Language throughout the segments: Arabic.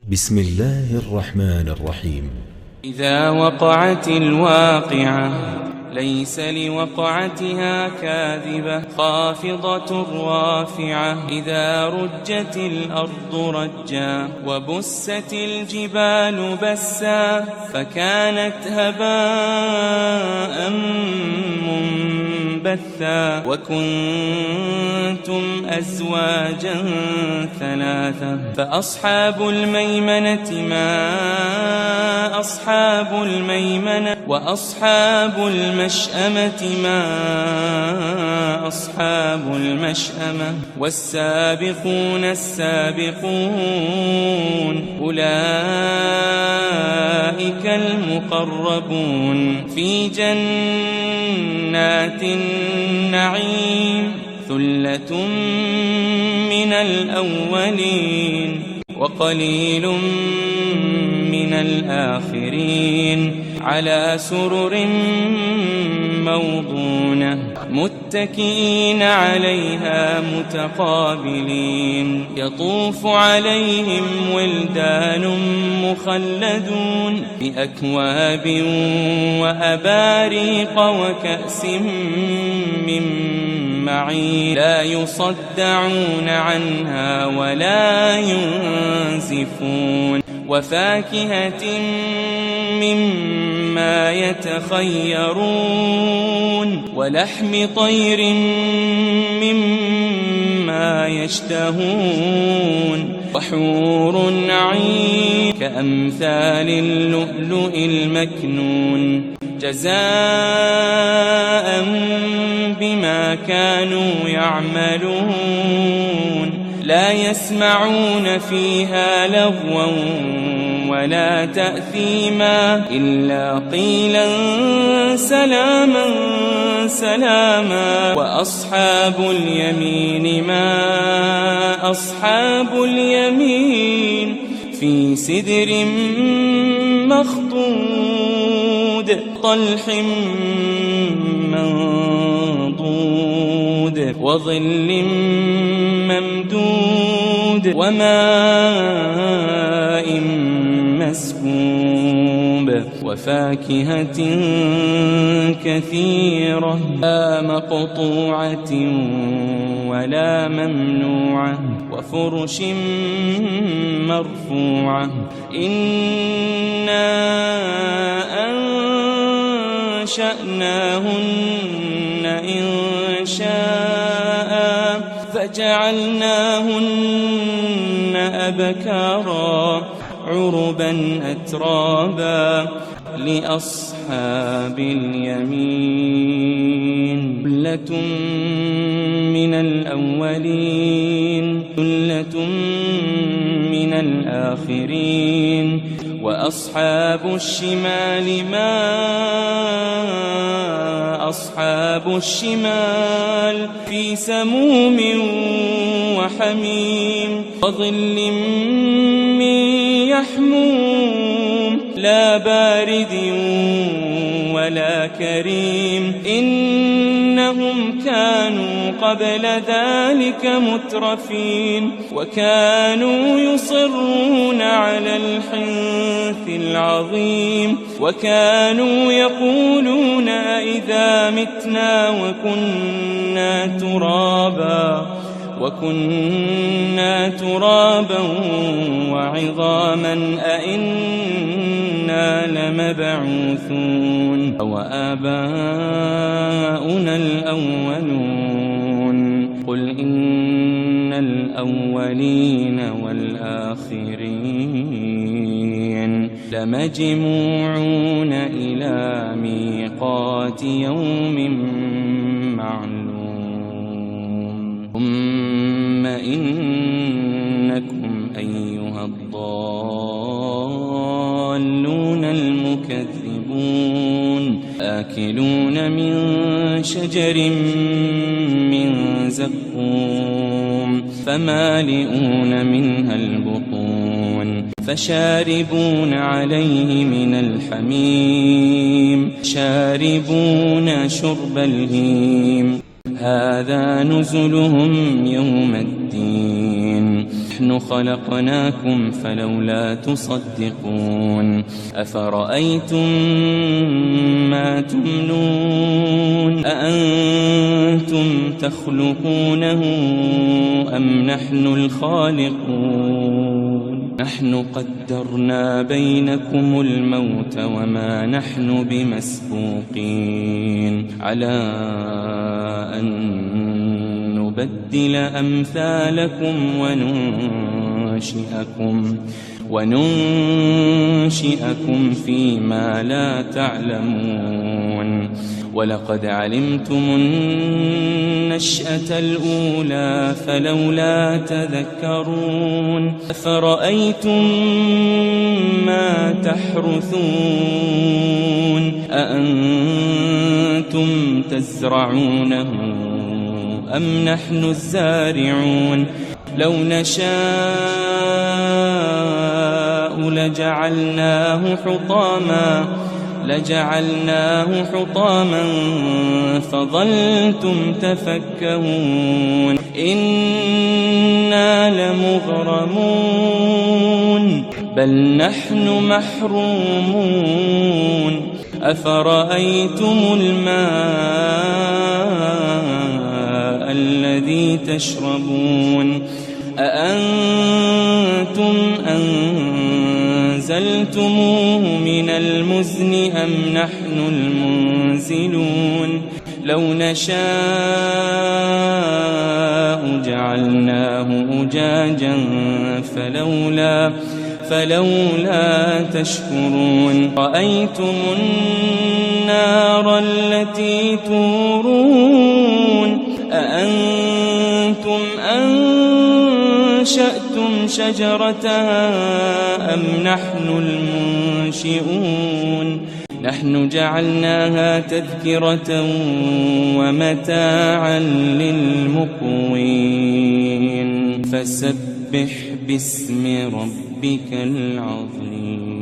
بسم الله الرحمن الرحيم. إذا وقعت الواقعة ليس لوقعتها كاذبة خافضة رافعة إذا رجت الأرض رجا وبست الجبال بسا فكانت هباء منبثا وكنتم أزواجا ثلاثة فأصحاب الميمنة ما أصحاب الميمنة وأصحاب المشأمة ما أصحاب المشأمة والسابقون السابقون أولئك المقربون في جنات النعيم ثلة من الأولين وقليل من الآخرين على سرر موضونة متكئين عليها متقابلين يطوف عليهم ولدان مخلدون بأكواب وأباريق وكأس من معين لا يصدعون عنها ولا ينزفون وفاكهة مما يتخيرون ولحم طير مما يشتهون وحور عين كأمثال اللؤلؤ المكنون جزاء بما كانوا يعملون لا يسمعون فيها لغوا ولا تأثيما إلا قيلا سلاما سلاما وأصحاب اليمين ما أصحاب اليمين في سدر مخضود طلح منضود وظل ممدود وماء مسكوب وفاكهة كثيرة لا مقطوعة ولا ممنوعة وفرش مرفوعة إنا أنشأناهن إنشاء فجعلناهن أبكارا عربا أترابا لأصحاب اليمين ثلة من الأولين ثلة من الآخرين وأصحاب الشمال ما أصحاب الشمال في سموم وحميم وظل من يحموم لا بارد ولا كريم إنهم كانوا قبل ذلك مترفين وكانوا يصرون على الحنث العظيم وكانوا يقولون أإذا متنا وكنا ترابا وعظاما أئنا لمبعوثون أو آباؤنا الأولون قل إن الأولين والآخرين لمجموعون إلى ميقات يوم معلوم ثم إنكم أيها الضالون المكذبون آكلون من شجر من زقوم فمالئون منها البطون فشاربون عليه من الحميم شاربون شرب الهيم هذا نزلهم يوم الدين نحن خلقناكم فلولا تصدقون أفرأيتم ما تمنون أأنتم تخلقونه أم نحن الخالقون نحن قدرنا بينكم الموت وما نحن بمسبوقين على أن نبدل أمثالكم وننشئكم فيما لا تعلمون ولقد علمتم النشأة الأولى فلولا تذكرون أفرأيتم ما تحرثون أأنتم تزرعونه أم نحن الزارعون لو نشاء لجعلناه حطاما فظلتم تفكهون إنا لمغرمون بل نحن محرومون أفرأيتم الماء الذي تشربون أأنتم أنزلتموه من المزن أم نحن المنزلون لو نشاء جعلناه أجاجا فلولا تشكرون رأيتم النار التي تورون أأنتم أنشأتم شجرتها أم نحن المنشئون نحن جعلناها تذكرة ومتاعا للمقوين فسبح باسم ربك العظيم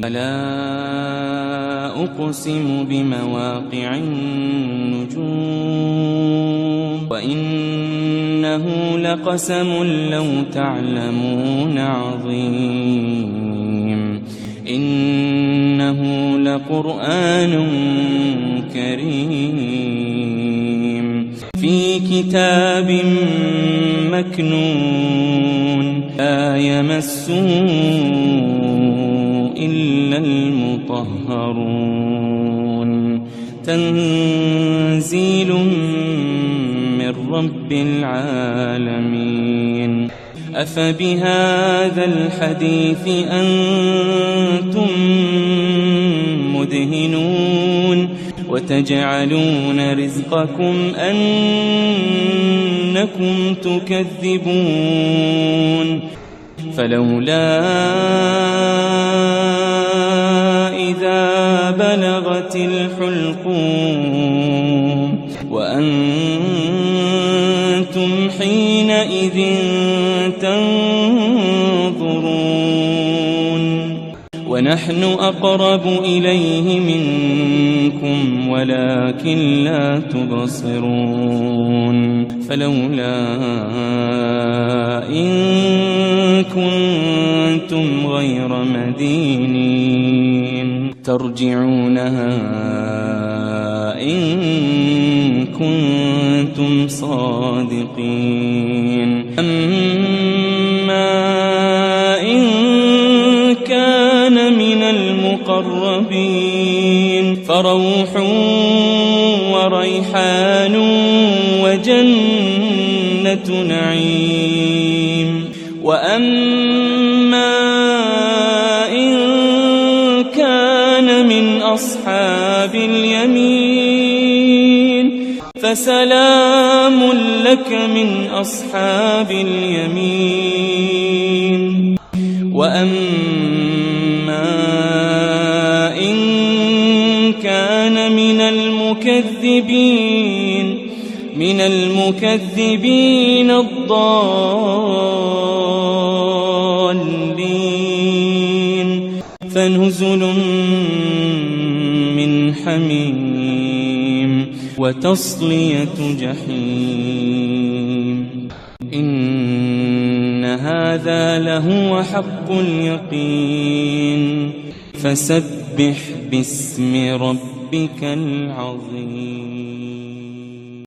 فلا أقسم بمواقع النجوم وإنه لقسم لو تعلمون عظيم إنه لقرآن كريم في كتاب مكنون لا يمسه إلا المطهرون تنزيل من رب العالمين أفبهذا الحديث أنتم مدهنون وتجعلون رزقكم أنكم تكذبون فلولا إذا بلغت الحلقوم وأنتم حينئذ تنظرون ونحن أقرب إليه منكم ولكن لا تبصرون فلولا إن كنتم غير مدينين ترجعونها إن كنتم صادقين أما إن كان من المقربين فروح وريحان وجنة نعيم وأما إن كان من أصحاب اليمين فسلام لك من أصحاب اليمين وأما إن كان من المكذبين الضالين فنزل من حميم وتصلية جحيم إن هذا لهو حق اليقين فسبح باسم ربك العظيم